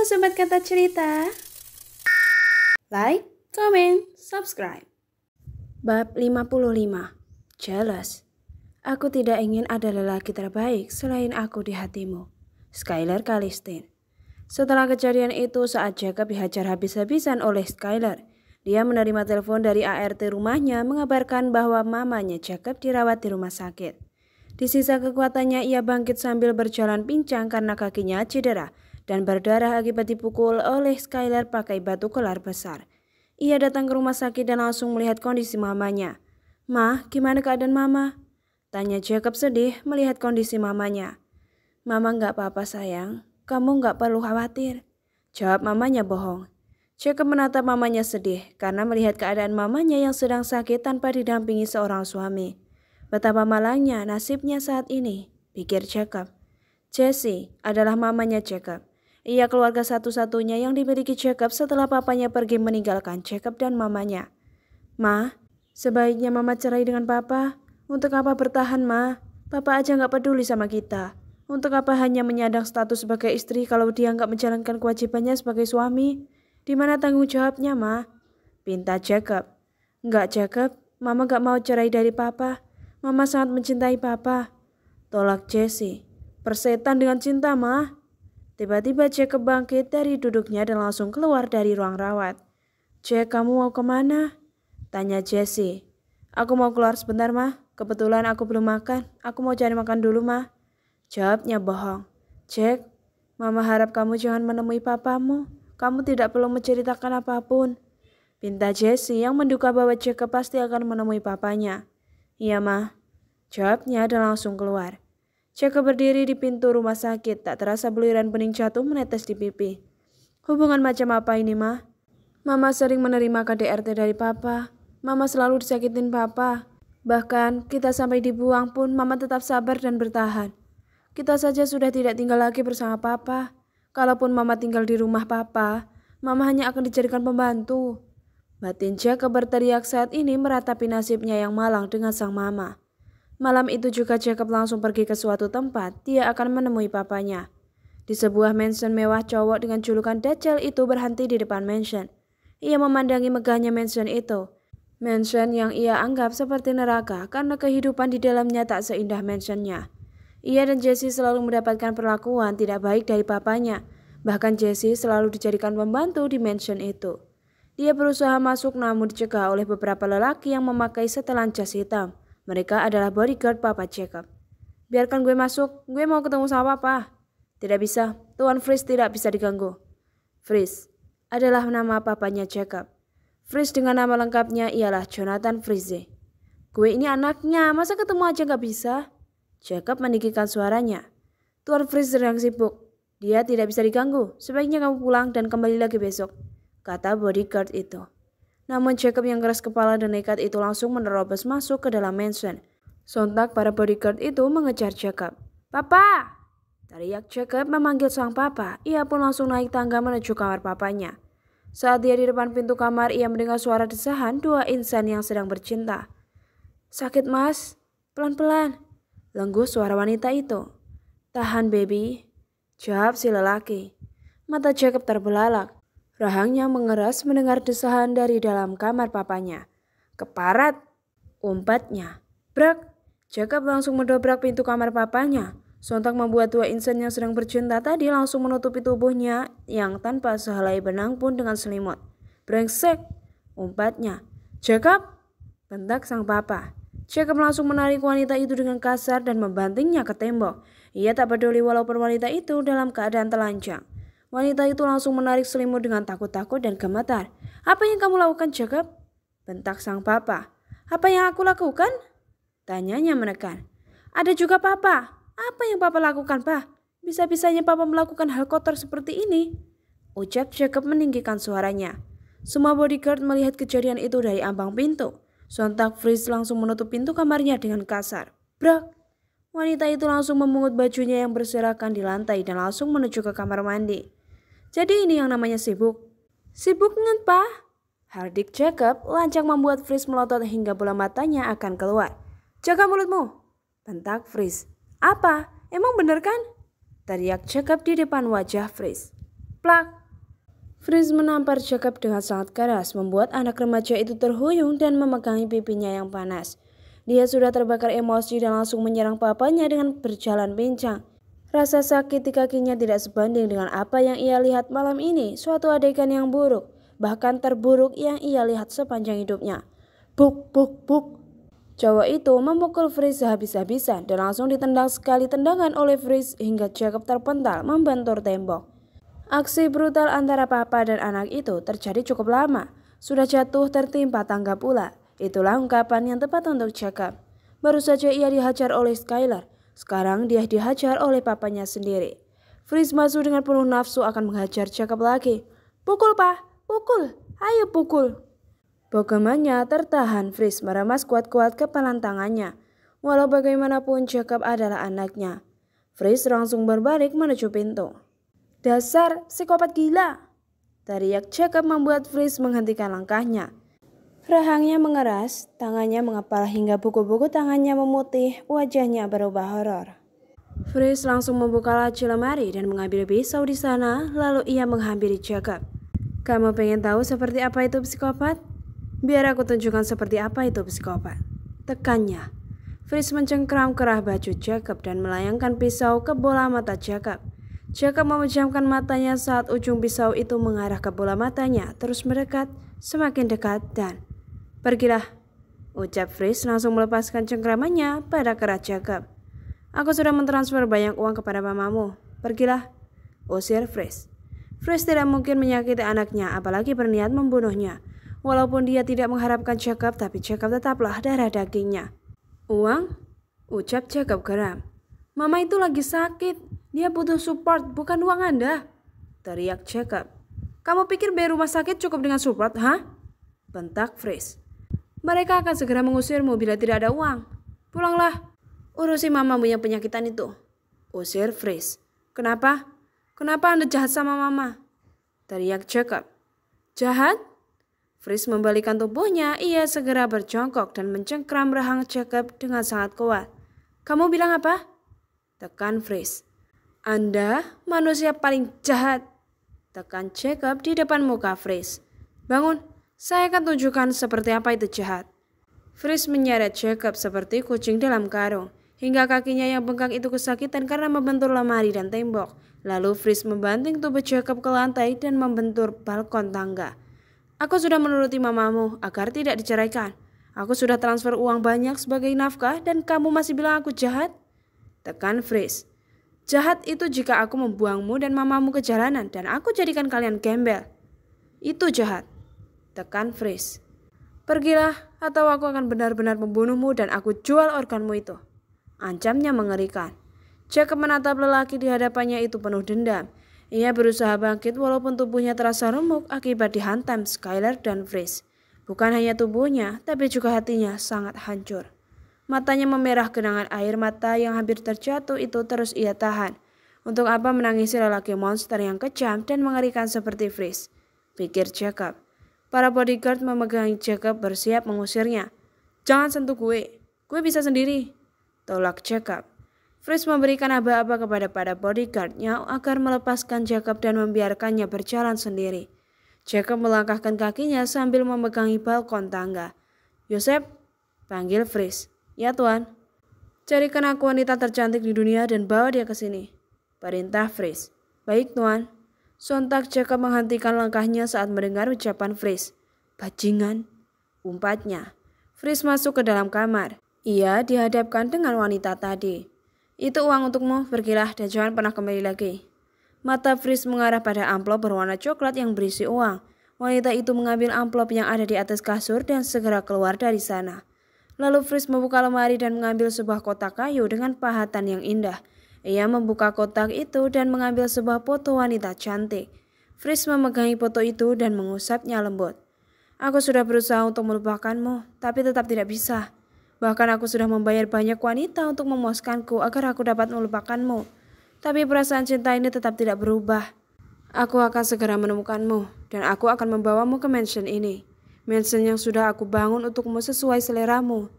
Halo Sobat Kata Cerita. Like, comment, subscribe. Bab 55. Jealous. Aku tidak ingin ada lelaki terbaik selain aku di hatimu. Skylar Calistin. Setelah kejadian itu saat Jacob dihajar habis-habisan oleh Skylar, dia menerima telepon dari ART rumahnya mengabarkan bahwa mamanya Jacob dirawat di rumah sakit. Di sisa kekuatannya ia bangkit sambil berjalan pincang karena kakinya cedera dan berdarah akibat dipukul oleh Skylar pakai batu kelar besar. Ia datang ke rumah sakit dan langsung melihat kondisi mamanya. "Ma, gimana keadaan mama?" tanya Jacob sedih melihat kondisi mamanya. "Mama nggak apa-apa sayang, kamu nggak perlu khawatir," jawab mamanya bohong. Jacob menatap mamanya sedih karena melihat keadaan mamanya yang sedang sakit tanpa didampingi seorang suami. Betapa malangnya nasibnya saat ini, pikir Jacob. Jessie adalah mamanya Jacob. Ia keluarga satu-satunya yang dimiliki Jacob setelah papanya pergi meninggalkan Jacob dan mamanya. "Ma, sebaiknya mama cerai dengan papa. Untuk apa bertahan, Ma? Papa aja nggak peduli sama kita. Untuk apa hanya menyandang status sebagai istri kalau dia nggak menjalankan kewajibannya sebagai suami? Di mana tanggung jawabnya, Ma?" pinta Jacob. "Nggak Jacob, mama nggak mau cerai dari papa. Mama sangat mencintai papa," tolak Jessie. "Persetan dengan cinta, Ma." Tiba-tiba Jacob bangkit dari duduknya dan langsung keluar dari ruang rawat. "Jack, kamu mau kemana?" tanya Jessie. "Aku mau keluar sebentar, Ma. Kebetulan aku belum makan. Aku mau cari makan dulu, Ma," jawabnya bohong. "Jack, Mama harap kamu jangan menemui papamu. Kamu tidak perlu menceritakan apapun," pinta Jessie yang menduga bahwa Jacob pasti akan menemui papanya. "Iya, Ma," jawabnya dan langsung keluar. Jacob berdiri di pintu rumah sakit, tak terasa buluran bening jatuh menetes di pipi. "Hubungan macam apa ini, Ma? Mama sering menerima KDRT dari papa. Mama selalu disakitin papa. Bahkan kita sampai dibuang pun mama tetap sabar dan bertahan. Kita saja sudah tidak tinggal lagi bersama papa. Kalaupun mama tinggal di rumah papa, mama hanya akan dijadikan pembantu." Batin Jacob berteriak saat ini meratapi nasibnya yang malang dengan sang mama. Malam itu juga Jacob langsung pergi ke suatu tempat. Dia akan menemui papanya. Di sebuah mansion mewah, cowok dengan julukan Dajjal itu berhenti di depan mansion. Ia memandangi megahnya mansion itu. Mansion yang ia anggap seperti neraka karena kehidupan di dalamnya tak seindah mansionnya. Ia dan Jessie selalu mendapatkan perlakuan tidak baik dari papanya. Bahkan Jessie selalu dijadikan pembantu di mansion itu. Dia berusaha masuk namun dicegah oleh beberapa lelaki yang memakai setelan jas hitam. Mereka adalah bodyguard papa Jacob. "Biarkan gue masuk, gue mau ketemu sama papa." "Tidak bisa, Tuan Freeze tidak bisa diganggu." Freeze adalah nama papanya Jacob. Freeze dengan nama lengkapnya ialah Jonathan Freeze. "Gue ini anaknya, masa ketemu aja gak bisa?" Jacob meninggikan suaranya. "Tuan Freeze sedang sibuk. Dia tidak bisa diganggu. Sebaiknya kamu pulang dan kembali lagi besok," kata bodyguard itu. Namun Jacob yang keras kepala dan nekat itu langsung menerobos masuk ke dalam mansion. Sontak para bodyguard itu mengejar Jacob. "Papa!" teriak Jacob memanggil sang papa. Ia pun langsung naik tangga menuju kamar papanya. Saat dia di depan pintu kamar, ia mendengar suara desahan dua insan yang sedang bercinta. "Sakit, Mas? Pelan-pelan," lengguh suara wanita itu. "Tahan, baby," jawab si lelaki. Mata Jacob terbelalak. Rahangnya mengeras mendengar desahan dari dalam kamar papanya. "Keparat!" umpatnya. Brak! Jacob langsung mendobrak pintu kamar papanya. Sontak membuat dua insan yang sedang bercinta tadi langsung menutupi tubuhnya yang tanpa sehelai benang pun dengan selimut. "Brengsek!" umpatnya. "Jacob!" bentak sang papa. Jacob langsung menarik wanita itu dengan kasar dan membantingnya ke tembok. Ia tak peduli walaupun wanita itu dalam keadaan telanjang. Wanita itu langsung menarik selimut dengan takut-takut dan gemetar. "Apa yang kamu lakukan, Jacob?" bentak sang papa. "Apa yang aku lakukan?" tanyanya menekan. "Ada juga papa. Apa yang papa lakukan, Pak? Bisa-bisanya papa melakukan hal kotor seperti ini," ucap Jacob meninggikan suaranya. Semua bodyguard melihat kejadian itu dari ambang pintu. Sontak Freeze langsung menutup pintu kamarnya dengan kasar. Brak! Wanita itu langsung memungut bajunya yang berserakan di lantai dan langsung menuju ke kamar mandi. "Jadi ini yang namanya sibuk?" "Sibuk ngen, Pak?" hardik Jacob lancang membuat Freeze melotot hingga bola matanya akan keluar. "Jaga mulutmu!" bentak Freeze. "Apa? Emang bener kan?" teriak Jacob di depan wajah Freeze. Plak! Fritz menampar Jacob dengan sangat keras, membuat anak remaja itu terhuyung dan memegangi pipinya yang panas. Dia sudah terbakar emosi dan langsung menyerang papanya dengan berjalan pincang. Rasa sakit di kakinya tidak sebanding dengan apa yang ia lihat malam ini, suatu adegan yang buruk, bahkan terburuk yang ia lihat sepanjang hidupnya. Buk, buk, buk. Cowok itu memukul Fritz sehabis-habisan dan langsung ditendang sekali tendangan oleh Fritz hingga Jacob terpental membentur tembok. Aksi brutal antara papa dan anak itu terjadi cukup lama. Sudah jatuh tertimpa tangga pula. Itulah ungkapan yang tepat untuk Jacob. Baru saja ia dihajar oleh Skylar. Sekarang dia dihajar oleh papanya sendiri. Fritz masuk dengan penuh nafsu akan menghajar Jacob lagi. Pukul, Pak! Pukul! Ayo pukul! Bagaimana tertahan, Fritz meremas kuat-kuat kepalan tangannya. Walau bagaimanapun Jacob adalah anaknya. Fritz langsung berbalik menuju pintu. Dasar psikopat gila! Teriak Jacob membuat Fritz menghentikan langkahnya. Rahangnya mengeras, tangannya mengepal hingga buku-buku tangannya memutih, wajahnya berubah horor. Fritz langsung membuka laci lemari dan mengambil pisau di sana, lalu ia menghampiri Jacob. Kamu pengen tahu seperti apa itu psikopat? Biar aku tunjukkan seperti apa itu psikopat. Tekannya. Fritz mencengkram kerah baju Jacob dan melayangkan pisau ke bola mata Jacob. Jacob memejamkan matanya saat ujung pisau itu mengarah ke bola matanya, terus mendekat, semakin dekat dan... Pergilah, ucap Fritz langsung melepaskan cengkramannya pada kerah Jacob. Aku sudah mentransfer banyak uang kepada mamamu. Pergilah, usir Fritz. Fritz tidak mungkin menyakiti anaknya, apalagi berniat membunuhnya. Walaupun dia tidak mengharapkan Jacob, tapi Jacob tetaplah darah dagingnya. Uang? Ucap Jacob geram. Mama itu lagi sakit. Dia butuh support, bukan uang Anda. Teriak Jacob. Kamu pikir bayar rumah sakit cukup dengan support, ha? Bentak Fritz. Mereka akan segera mengusirmu bila tidak ada uang. Pulanglah. Urusi mamamu yang penyakitan itu. Usir Fritz. Kenapa? Kenapa Anda jahat sama mama? Teriak Jacob. Jahat? Fritz membalikan tubuhnya, ia segera berjongkok dan mencengkram rahang Jacob dengan sangat kuat. Kamu bilang apa? Tekan Fritz. Anda manusia paling jahat. Tekan Jacob di depan muka Fritz. Bangun, saya akan tunjukkan seperti apa itu jahat. Fritz menyeret Jacob seperti kucing dalam karung, hingga kakinya yang bengkak itu kesakitan karena membentur lemari dan tembok. Lalu Fritz membanting tubuh Jacob ke lantai dan membentur balkon tangga. Aku sudah menuruti mamamu agar tidak diceraikan. Aku sudah transfer uang banyak sebagai nafkah dan kamu masih bilang aku jahat? Tekan Fritz. Jahat itu jika aku membuangmu dan mamamu ke jalanan dan aku jadikan kalian gembel. Itu jahat. Tekan Fritz. Pergilah atau aku akan benar-benar membunuhmu dan aku jual organmu itu. Ancamnya mengerikan. Jacob menatap lelaki di hadapannya itu penuh dendam. Ia berusaha bangkit walaupun tubuhnya terasa remuk akibat dihantam Skylar dan Fritz. Bukan hanya tubuhnya, tapi juga hatinya sangat hancur. Matanya memerah genangan air mata yang hampir terjatuh itu terus ia tahan. Untuk apa menangisi lelaki monster yang kejam dan mengerikan seperti Fritz? Pikir Jacob. Para bodyguard memegangi Jacob bersiap mengusirnya. Jangan sentuh gue bisa sendiri. Tolak Jacob. Fritz memberikan aba-aba kepada para bodyguardnya agar melepaskan Jacob dan membiarkannya berjalan sendiri. Jacob melangkahkan kakinya sambil memegangi balkon tangga. Yosef, panggil Fritz. Ya Tuan. Carikan aku wanita tercantik di dunia dan bawa dia ke sini. Perintah Fritz. Baik Tuan. Sontak Jacob menghentikan langkahnya saat mendengar ucapan Fritz. Bajingan. Umpatnya. Fritz masuk ke dalam kamar. Ia dihadapkan dengan wanita tadi. Itu uang untukmu, pergilah dan jangan pernah kembali lagi. Mata Fritz mengarah pada amplop berwarna coklat yang berisi uang. Wanita itu mengambil amplop yang ada di atas kasur dan segera keluar dari sana. Lalu Fritz membuka lemari dan mengambil sebuah kotak kayu dengan pahatan yang indah. Ia membuka kotak itu dan mengambil sebuah foto wanita cantik. Fritz memegangi foto itu dan mengusapnya lembut. Aku sudah berusaha untuk melupakanmu, tapi tetap tidak bisa. Bahkan aku sudah membayar banyak wanita untuk memuaskanku agar aku dapat melupakanmu. Tapi perasaan cinta ini tetap tidak berubah. Aku akan segera menemukanmu dan aku akan membawamu ke mansion ini. Mansion yang sudah aku bangun untukmu sesuai seleramu.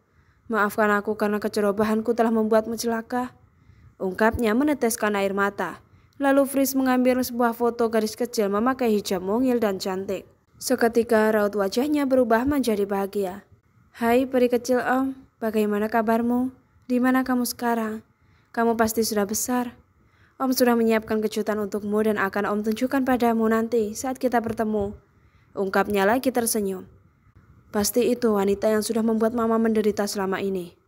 Maafkan aku karena kecerobohanku telah membuatmu celaka. Ungkapnya meneteskan air mata. Lalu Freeze mengambil sebuah foto gadis kecil memakai hijab mungil dan cantik. Seketika raut wajahnya berubah menjadi bahagia. Hai peri kecil Om, bagaimana kabarmu? Di mana kamu sekarang? Kamu pasti sudah besar. Om sudah menyiapkan kejutan untukmu dan akan Om tunjukkan padamu nanti saat kita bertemu. Ungkapnya lagi tersenyum. Pasti itu wanita yang sudah membuat Mama menderita selama ini,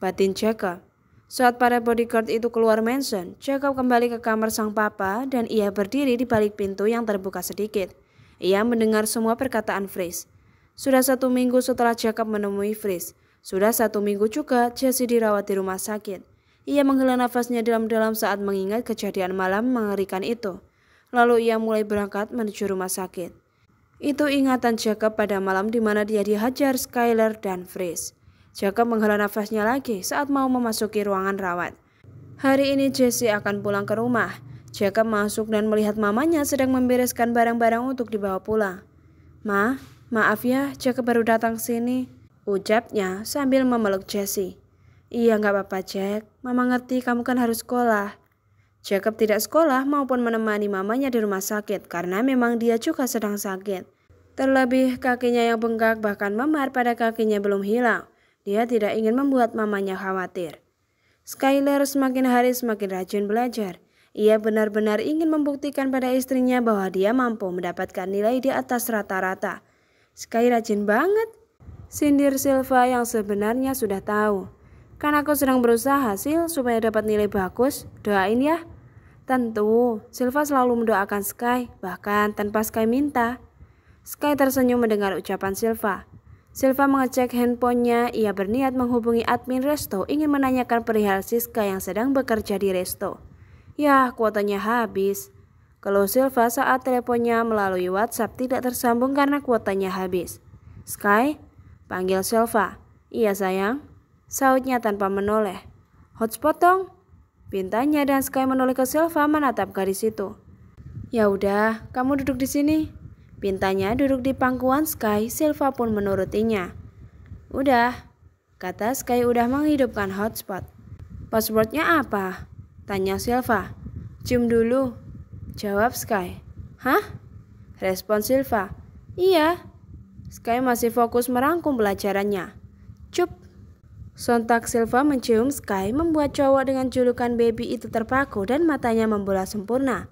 batin Jacob. Saat para bodyguard itu keluar mansion, Jacob kembali ke kamar sang papa dan ia berdiri di balik pintu yang terbuka sedikit. Ia mendengar semua perkataan Freeze. Sudah 1 minggu setelah Jacob menemui Freeze. Sudah 1 minggu juga Jessie dirawat di rumah sakit. Ia menghela nafasnya dalam-dalam saat mengingat kejadian malam mengerikan itu. Lalu ia mulai berangkat menuju rumah sakit. Itu ingatan Jacob pada malam di mana dia dihajar Skyler dan Freeze. Jacob menghela nafasnya lagi saat mau memasuki ruangan rawat. Hari ini Jessie akan pulang ke rumah. Jacob masuk dan melihat mamanya sedang membereskan barang-barang untuk dibawa pulang. Ma, maaf ya, Jacob baru datang sini, ucapnya sambil memeluk Jessie. Iya gak apa-apa Jack, Mama ngerti kamu kan harus sekolah. Jacob tidak sekolah maupun menemani mamanya di rumah sakit karena memang dia juga sedang sakit. Terlebih kakinya yang bengkak bahkan memar pada kakinya belum hilang. Dia tidak ingin membuat mamanya khawatir. Skyler semakin hari semakin rajin belajar. Ia benar-benar ingin membuktikan pada istrinya bahwa dia mampu mendapatkan nilai di atas rata-rata. Sky rajin banget, sindir Silva yang sebenarnya sudah tahu. Kan aku sedang berusaha Sil supaya dapat nilai bagus, doain ya. Tentu, Silva selalu mendoakan Sky, bahkan tanpa Sky minta. Sky tersenyum mendengar ucapan Silva. Silva mengecek handphonenya, ia berniat menghubungi admin resto ingin menanyakan perihal Siska yang sedang bekerja di resto. Yah, kuotanya habis. Kalau Silva saat teleponnya melalui WhatsApp tidak tersambung karena kuotanya habis. Sky, panggil Silva. Iya sayang, sautnya tanpa menoleh. Hotspot dong, pintanya dan Sky menoleh ke Silva menatap gadis itu. Ya udah, kamu duduk di sini. Pintanya duduk di pangkuan Sky, Silva pun menurutinya. Udah, kata Sky udah menghidupkan hotspot. Passwordnya apa? Tanya Silva. Cium dulu, jawab Sky. Hah? Respon Silva. Iya. Sky masih fokus merangkum pelajarannya. Cup. Sontak Silva mencium Sky membuat cowok dengan julukan baby itu terpaku dan matanya membola sempurna.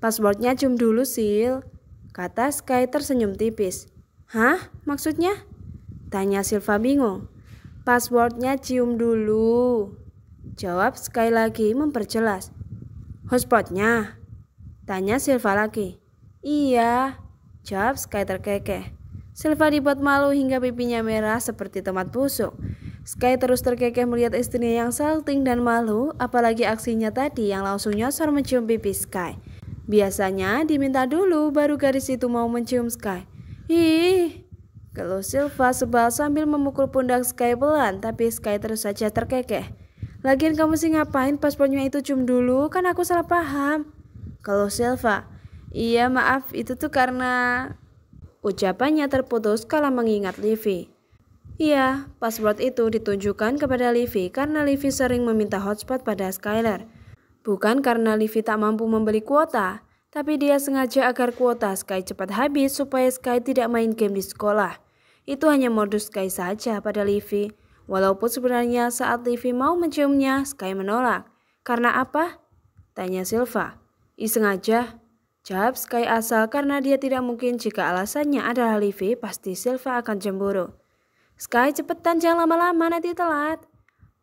Passwordnya cium dulu Sil, kata Sky tersenyum tipis. Hah? Maksudnya? Tanya Silva bingung. Passwordnya cium dulu, jawab Sky lagi memperjelas. Hotspotnya? Tanya Silva lagi. Iya, jawab Sky terkekeh. Silva dibuat malu hingga pipinya merah seperti tomat busuk. Sky terus terkekeh melihat istrinya yang salting dan malu, apalagi aksinya tadi yang langsung nyosor mencium pipi Sky. Biasanya diminta dulu baru gadis itu mau mencium Sky. Ih, keluh Silva sebal sambil memukul pundak Sky pelan, tapi Sky terus saja terkekeh. Lagian kamu sih ngapain paspornya itu cium dulu, kan aku salah paham. Keluh Silva. Iya maaf, itu tuh karena... Ucapannya terputus kala mengingat Livy. Iya, password itu ditunjukkan kepada Livy karena Livy sering meminta hotspot pada Skyler. Bukan karena Livy tak mampu membeli kuota, tapi dia sengaja agar kuota Sky cepat habis supaya Sky tidak main game di sekolah. Itu hanya modus Sky saja pada Livy. Walaupun sebenarnya saat Livy mau menciumnya, Sky menolak. Karena apa? Tanya Silva. Iseng aja, jawab Sky asal karena dia tidak mungkin jika alasannya adalah Livy, pasti Silva akan cemburu. Sky cepetan jangan lama-lama nanti telat,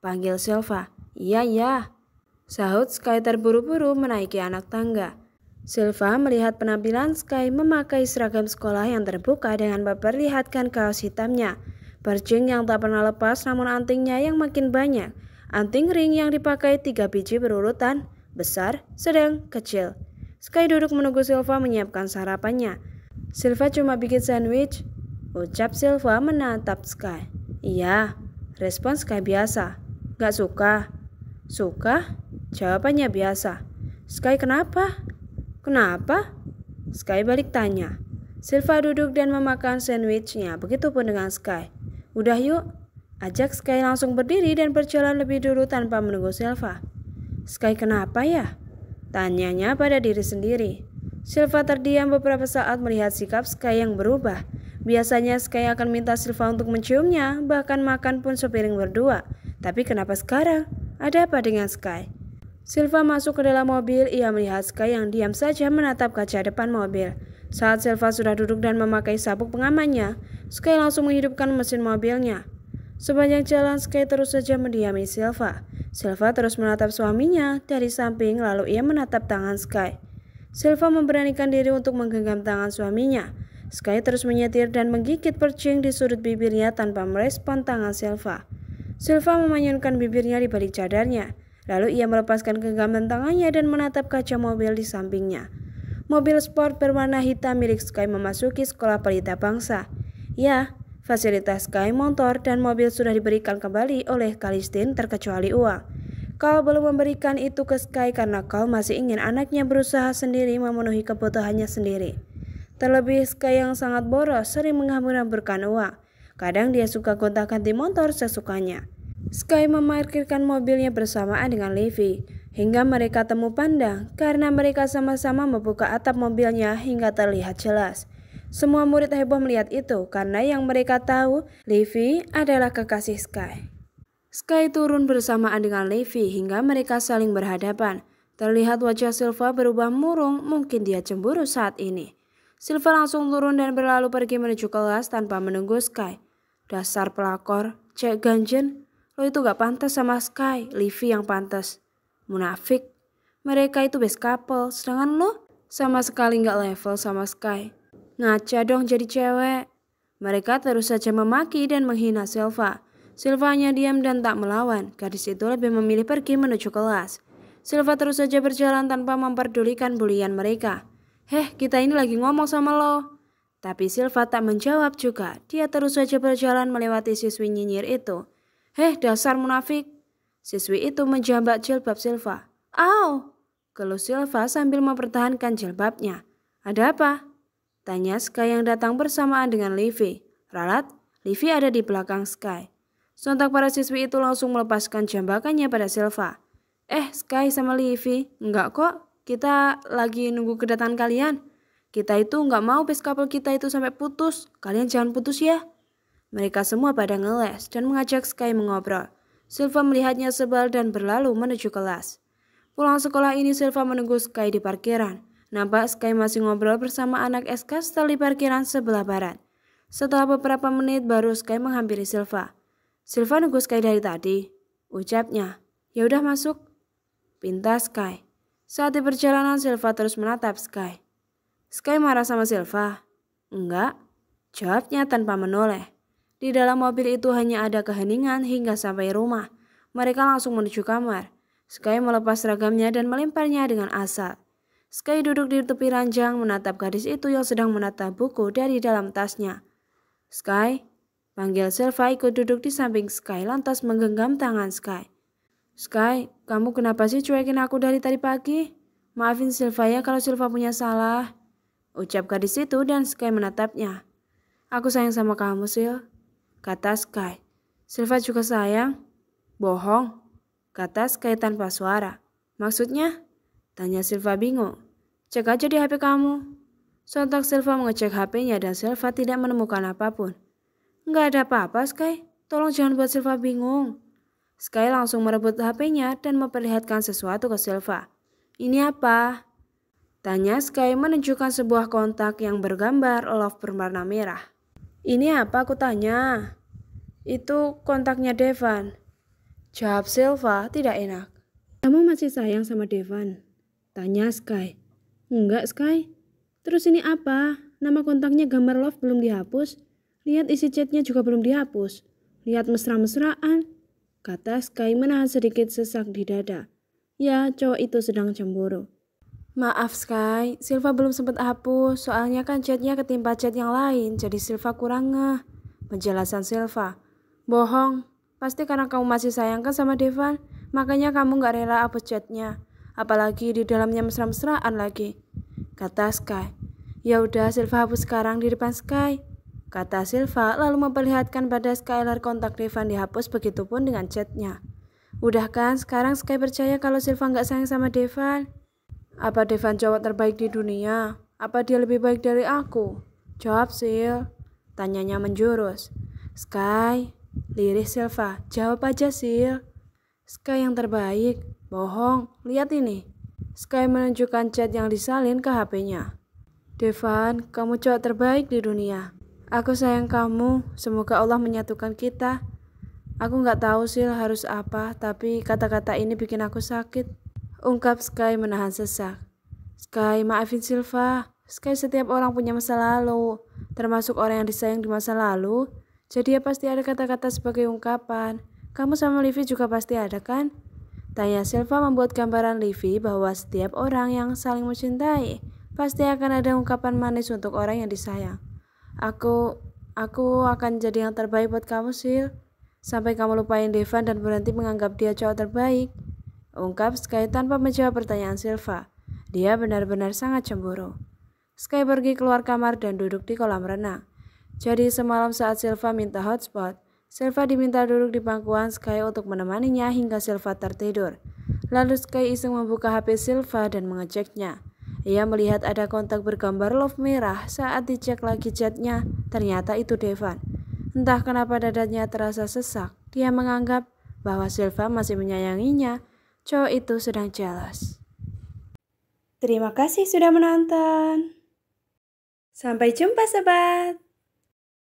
panggil Silva. Iya, sahut Sky terburu-buru menaiki anak tangga. Silva melihat penampilan Sky memakai seragam sekolah yang terbuka dengan memperlihatkan kaos hitamnya. Percing yang tak pernah lepas namun antingnya yang makin banyak. Anting ring yang dipakai 3 biji berurutan, besar, sedang, kecil. Sky duduk menunggu Silva menyiapkan sarapannya. Silva cuma bikin sandwich, ucap Silva menatap Sky. Iya, respon Sky biasa. Gak suka? Suka? Jawabannya biasa. Sky kenapa? Kenapa? Sky balik tanya. Silva duduk dan memakan sandwichnya, begitupun dengan Sky. Udah yuk, ajak Sky langsung berdiri dan berjalan lebih dulu tanpa menunggu Silva. Sky kenapa ya? Tanyanya pada diri sendiri. Silva terdiam beberapa saat melihat sikap Sky yang berubah. Biasanya Sky akan minta Silva untuk menciumnya, bahkan makan pun sepiring berdua. Tapi kenapa sekarang? Ada apa dengan Sky? Silva masuk ke dalam mobil, ia melihat Sky yang diam saja menatap kaca depan mobil. Saat Silva sudah duduk dan memakai sabuk pengamannya, Sky langsung menghidupkan mesin mobilnya. Sepanjang jalan Sky terus saja mendiami Silva. Silva terus menatap suaminya dari samping, lalu ia menatap tangan Sky. Silva memberanikan diri untuk menggenggam tangan suaminya. Sky terus menyetir dan menggigit percing di sudut bibirnya tanpa merespon tangan Silva. Silva memanyunkan bibirnya di balik cadarnya. Lalu ia melepaskan genggaman tangannya dan menatap kaca mobil di sampingnya. Mobil sport berwarna hitam milik Sky memasuki sekolah pelita bangsa. Ya, fasilitas Sky, motor, dan mobil sudah diberikan kembali oleh Kalistin terkecuali uang. Kau belum memberikan itu ke Sky karena kau masih ingin anaknya berusaha sendiri memenuhi kebutuhannya sendiri. Terlebih Sky yang sangat boros sering menghambur-hamburkan uang. Kadang dia suka gonta-ganti motor sesukanya. Sky memarkirkan mobilnya bersamaan dengan Levi hingga mereka temu pandang karena mereka sama-sama membuka atap mobilnya hingga terlihat jelas. Semua murid heboh melihat itu karena yang mereka tahu Levi adalah kekasih Sky. Sky turun bersamaan dengan Levi hingga mereka saling berhadapan. Terlihat wajah Silva berubah murung, mungkin dia cemburu saat ini. Silva langsung turun dan berlalu pergi menuju kelas tanpa menunggu Sky. Dasar pelakor, cek ganjen, lo itu gak pantas sama Sky, Levi yang pantas. Munafik, mereka itu best couple, sedangkan lo sama sekali gak level sama Sky. Ngaca dong jadi cewek. Mereka terus saja memaki dan menghina Silva. Silva hanya diam dan tak melawan. Gadis itu lebih memilih pergi menuju kelas. Silva terus saja berjalan tanpa memperdulikan bulian mereka. Kita ini lagi ngomong sama lo. Tapi Silva tak menjawab juga. Dia terus saja berjalan melewati siswi nyinyir itu. Dasar munafik. Siswi itu menjambak jilbab Silva. Au! Keluh Silva sambil mempertahankan jilbabnya. Ada apa? Tanya Sky yang datang bersamaan dengan Levi. Ralat, Levi ada di belakang Sky. Sontak para siswi itu langsung melepaskan jambakannya pada Silva. Sky sama Levi, enggak kok, kita lagi nunggu kedatangan kalian. Kita itu enggak mau best couple kita itu sampai putus, kalian jangan putus ya. Mereka semua pada ngeles dan mengajak Sky mengobrol. Silva melihatnya sebal dan berlalu menuju kelas. Pulang sekolah ini Silva menunggu Sky di parkiran. Nampak Sky masih ngobrol bersama anak SK setelah di parkiran sebelah barat. Setelah beberapa menit baru Sky menghampiri Silva. Silva nunggu Sky dari tadi, ucapnya. Ya udah masuk. Pintas Sky. Saat di perjalanan Silva terus menatap Sky. Sky marah sama Silva? Enggak, jawabnya tanpa menoleh. Di dalam mobil itu hanya ada keheningan hingga sampai rumah. Mereka langsung menuju kamar. Sky melepas seragamnya dan melemparnya dengan asal. Sky duduk di tepi ranjang menatap gadis itu yang sedang menata buku dari dalam tasnya. Sky, panggil Silva ikut duduk di samping Sky lantas menggenggam tangan Sky. Sky, kamu kenapa sih cuekin aku dari tadi pagi? Maafin Silva ya kalau Silva punya salah. Ucap gadis itu dan Sky menatapnya. Aku sayang sama kamu, Sil, kata Sky. Silva juga sayang. Bohong, kata Sky tanpa suara. Maksudnya? Tanya Silva bingung. Cek aja di HP kamu. Sontak Silva mengecek HP-nya dan Silva tidak menemukan apapun. Nggak ada apa-apa Sky, tolong jangan buat Silva bingung. Sky langsung merebut HP-nya dan memperlihatkan sesuatu ke Silva. Ini apa? Tanya Sky menunjukkan sebuah kontak yang bergambar love berwarna merah. Ini apa aku tanya? Itu kontaknya Devan. Jawab Silva tidak enak. Kamu masih sayang sama Devan? Tanya Sky. Enggak Sky. Terus ini apa? Nama kontaknya gambar love belum dihapus. Lihat isi chatnya juga belum dihapus. Lihat mesra-mesraan. Kata Sky menahan sedikit sesak di dada. Ya, cowok itu sedang cemburu. Maaf Sky, Silva belum sempat hapus. Soalnya kan chatnya ketimpa chat yang lain. Jadi Silva kurang ngeh. Penjelasan Silva. Bohong. Pasti karena kamu masih sayang kan sama Devan. Makanya kamu gak rela hapus chatnya. Apalagi di dalamnya mesra-mesraan lagi. Kata Sky. Ya udah Silva hapus sekarang di depan Sky. Kata Silva lalu memperlihatkan pada Sky layar kontak Devan dihapus, begitupun dengan chatnya. Udah kan sekarang Sky percaya kalau Silva gak sayang sama Devan? Apa Devan cowok terbaik di dunia? Apa dia lebih baik dari aku? Jawab, Sil. Tanyanya menjurus. Sky, lirih Silva. Jawab aja, Sil. Sky yang terbaik. Bohong, lihat ini. Sky menunjukkan chat yang disalin ke HP-nya. Devan, kamu cowok terbaik di dunia. Aku sayang kamu, semoga Allah menyatukan kita. Aku gak tahu Sil harus apa, tapi kata-kata ini bikin aku sakit. Ungkap Sky menahan sesak. Sky, maafin Silva. Sky, setiap orang punya masa lalu, termasuk orang yang disayang di masa lalu. Jadi ya pasti ada kata-kata sebagai ungkapan. Kamu sama Livi juga pasti ada kan? Tanya Silva membuat gambaran Livi bahwa setiap orang yang saling mencintai pasti akan ada ungkapan manis untuk orang yang disayang. Aku akan jadi yang terbaik buat kamu, Sil. Sampai kamu lupain Devan dan berhenti menganggap dia cowok terbaik. Ungkap Sky tanpa menjawab pertanyaan Silva. Dia benar-benar sangat cemburu. Sky pergi keluar kamar dan duduk di kolam renang. Jadi semalam saat Silva minta hotspot, Silva diminta duduk di pangkuan Sky untuk menemaninya hingga Silva tertidur. Lalu Sky iseng membuka HP Silva dan mengeceknya. Ia melihat ada kontak bergambar love merah. Saat dicek lagi chatnya, ternyata itu Devan. Entah kenapa dadanya terasa sesak. Dia menganggap bahwa Silva masih menyayanginya. Cowok itu sedang jealous. Terima kasih sudah menonton. Sampai jumpa, sobat.